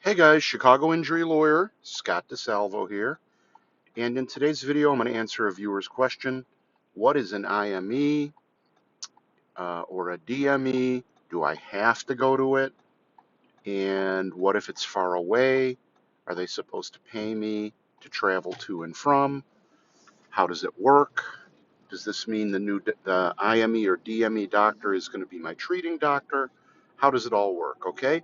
Hey guys, Chicago injury lawyer Scott DeSalvo here, and in today's video I'm going to answer a viewer's question. What is an IME or a DME? Do I have to go to it? And what if it's far away? Are they supposed to pay me to travel to and from? How does it work? Does this mean the IME or DME doctor is going to be my treating doctor? How does it all work? Okay.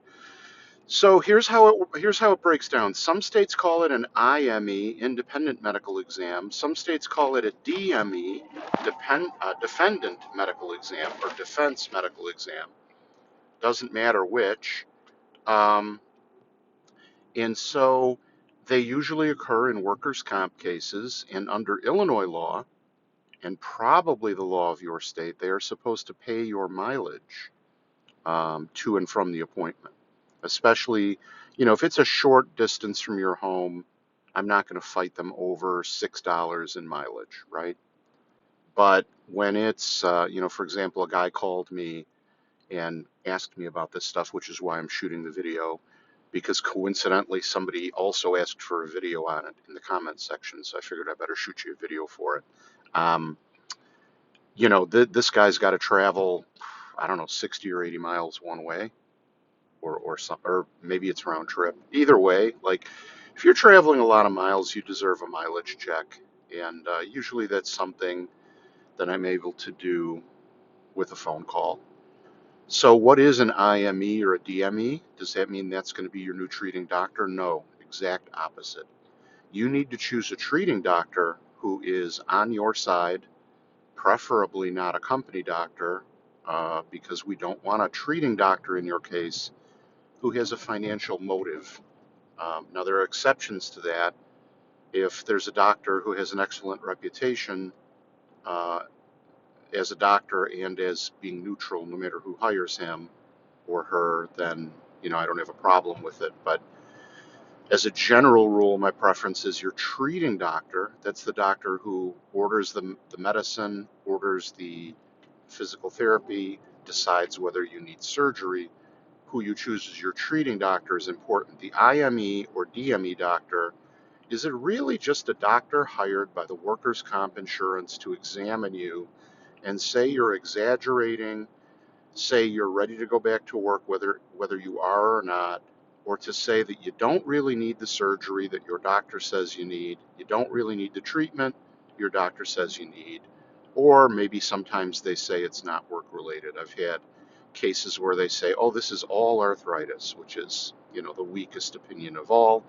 So here's how it breaks down. Some states call it an IME, independent medical exam. Some states call it a DME, defendant medical exam or defense medical exam. Doesn't matter which. Um, and so they usually occur in workers' comp cases. And under Illinois law, and probably the law of your state, they are supposed to pay your mileage to and from the appointment. Especially, if it's a short distance from your home, I'm not going to fight them over $6 in mileage, right? But when it's, for example, a guy called me and asked me about this stuff, which is why I'm shooting the video, because coincidentally somebody also asked for a video on it in the comments section, so I figured I better shoot you a video for it. Um, this guy's got to travel, I don't know, 60 or 80 miles one way or maybe it's round trip. Either way, like if you're traveling a lot of miles, you deserve a mileage check, and usually that's something that I'm able to do with a phone call. So, what is an IME or a DME? Does that mean that's going to be your new treating doctor? No, exact opposite. You need to choose a treating doctor who is on your side, preferably not a company doctor, because we don't want a treating doctor in your case who has a financial motive. Now, there are exceptions to that. If there's a doctor who has an excellent reputation uh, as a doctor and as being neutral no matter who hires him or her, then I don't have a problem with it. But as a general rule, my preference is your treating doctor. That's the doctor who orders the medicine, orders the physical therapy, decides whether you need surgery. Who you choose as your treating doctor is important. The IME or DME doctor, is it really just a doctor hired by the workers' comp insurance to examine you and say you're exaggerating, say you're ready to go back to work whether you are or not, or to say that you don't really need the surgery that your doctor says you need, you don't really need the treatment your doctor says you need, or maybe sometimes they say it's not work related. I've had cases where they say, oh, this is all arthritis, which is, the weakest opinion of all.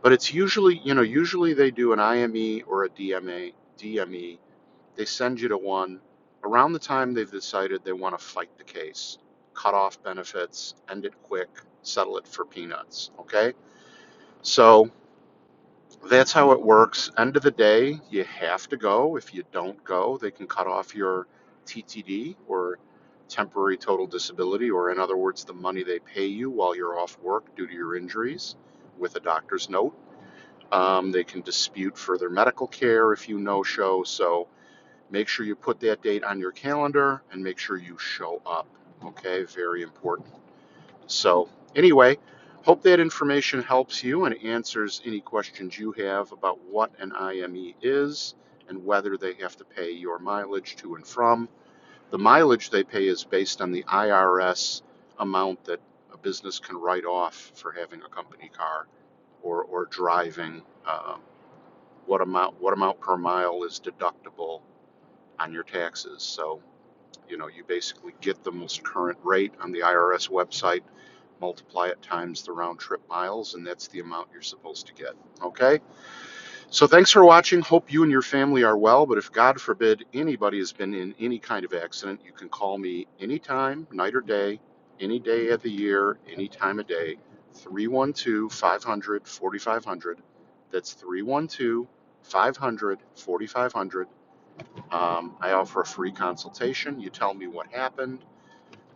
But it's usually they do an IME or a DME. They send you to one around the time they've decided they want to fight the case, cut off benefits, end it quick, settle it for peanuts. Okay? So that's how it works. End of the day, you have to go. If you don't go, they can cut off your TTD or temporary total disability, or in other words, the money they pay you while you're off work due to your injuries with a doctor's note. They can dispute further medical care if you no-show. So make sure you put that date on your calendar and make sure you show up. Okay, very important. So anyway, hope that information helps you and answers any questions you have about what an IME is and whether they have to pay your mileage to and from. The mileage they pay is based on the IRS amount that a business can write off for having a company car or driving. What amount per mile is deductible on your taxes. So, you basically get the most current rate on the IRS website, multiply it times the round trip miles, and that's the amount you're supposed to get. Okay? So thanks for watching. Hope you and your family are well, but if God forbid anybody has been in any kind of accident, you can call me anytime, night or day, any day of the year, any time of day, 312-500-4500. That's 312-500-4500. I offer a free consultation. You tell me what happened.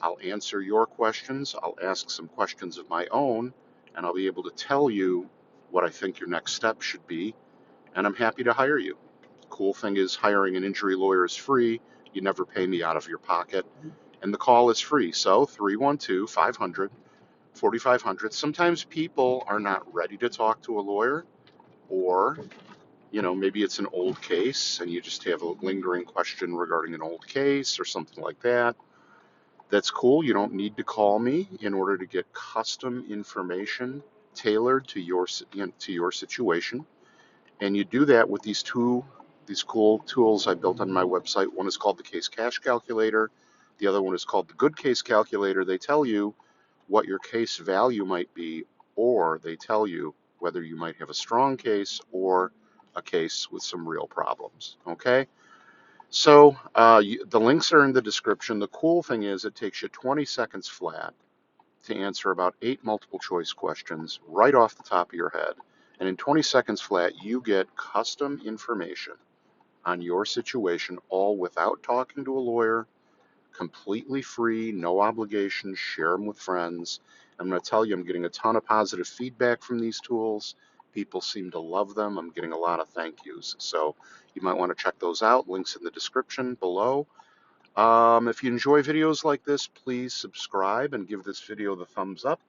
I'll answer your questions. I'll ask some questions of my own, and I'll be able to tell you what I think your next step should be. And I'm happy to hire you. Cool thing is, hiring an injury lawyer is free. You never pay me out of your pocket, and the call is free. So 312-500 4,500. Sometimes people are not ready to talk to a lawyer, or maybe it's an old case and you just have a lingering question regarding an old case or something like that. That's cool. You don't need to call me in order to get custom information tailored to your situation. And you do that with these cool tools I built on my website. One is called the Case Cash Calculator. The other one is called the Good Case Calculator. They tell you what your case value might be, or they tell you whether you might have a strong case or a case with some real problems. Okay? So the links are in the description. The cool thing is it takes you 20 seconds flat to answer about 8 multiple choice questions right off the top of your head. And in 20 seconds flat, you get custom information on your situation, all without talking to a lawyer, completely free, no obligation, share them with friends. I'm going to tell you, I'm getting a ton of positive feedback from these tools. People seem to love them. I'm getting a lot of thank yous. So you might want to check those out. Links in the description below. If you enjoy videos like this, please subscribe and give this video the thumbs up.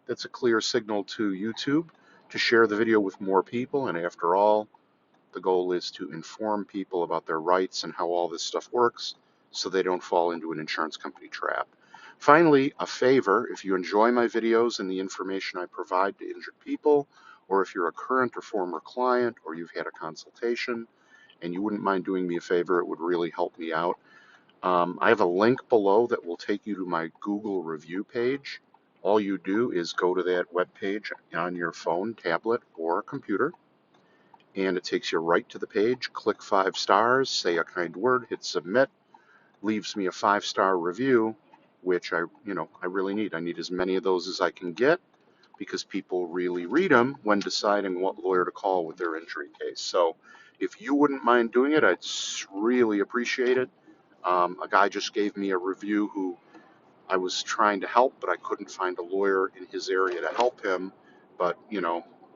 That's a clear signal to YouTube to share the video with more people. And after all, the goal is to inform people about their rights and how all this stuff works so they don't fall into an insurance company trap. Finally, a favor: if you enjoy my videos and the information I provide to injured people, or if you're a current or former client, or you've had a consultation and you wouldn't mind doing me a favor, it would really help me out. I have a link below that will take you to my Google review page. All you do is go to that web page on your phone, tablet, or computer, and it takes you right to the page. Click 5 stars, say a kind word, hit submit, leaves me a 5-star review, which I really need. I need as many of those as I can get because people really read them when deciding what lawyer to call with their injury case. So if you wouldn't mind doing it, I'd really appreciate it. A guy just gave me a review who I was trying to help, but I couldn't find a lawyer in his area to help him. But,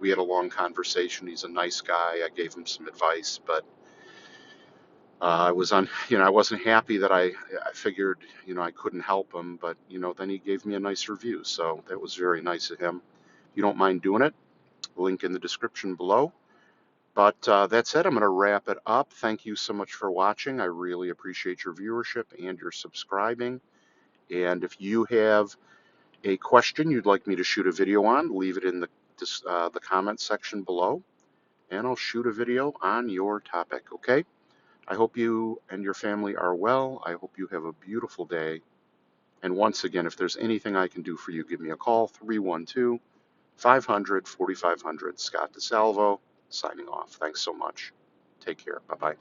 we had a long conversation. He's a nice guy. I gave him some advice, but I wasn't happy that I figured, I couldn't help him, but, then he gave me a nice review. So that was very nice of him. If you don't mind doing it, link in the description below. But that's it. I'm going to wrap it up. Thank you so much for watching. I really appreciate your viewership and your subscribing. And if you have a question you'd like me to shoot a video on, leave it in the comment section below, and I'll shoot a video on your topic, okay? I hope you and your family are well. I hope you have a beautiful day. And once again, if there's anything I can do for you, give me a call, 312-500-4500. Scott DeSalvo, signing off. Thanks so much. Take care. Bye-bye.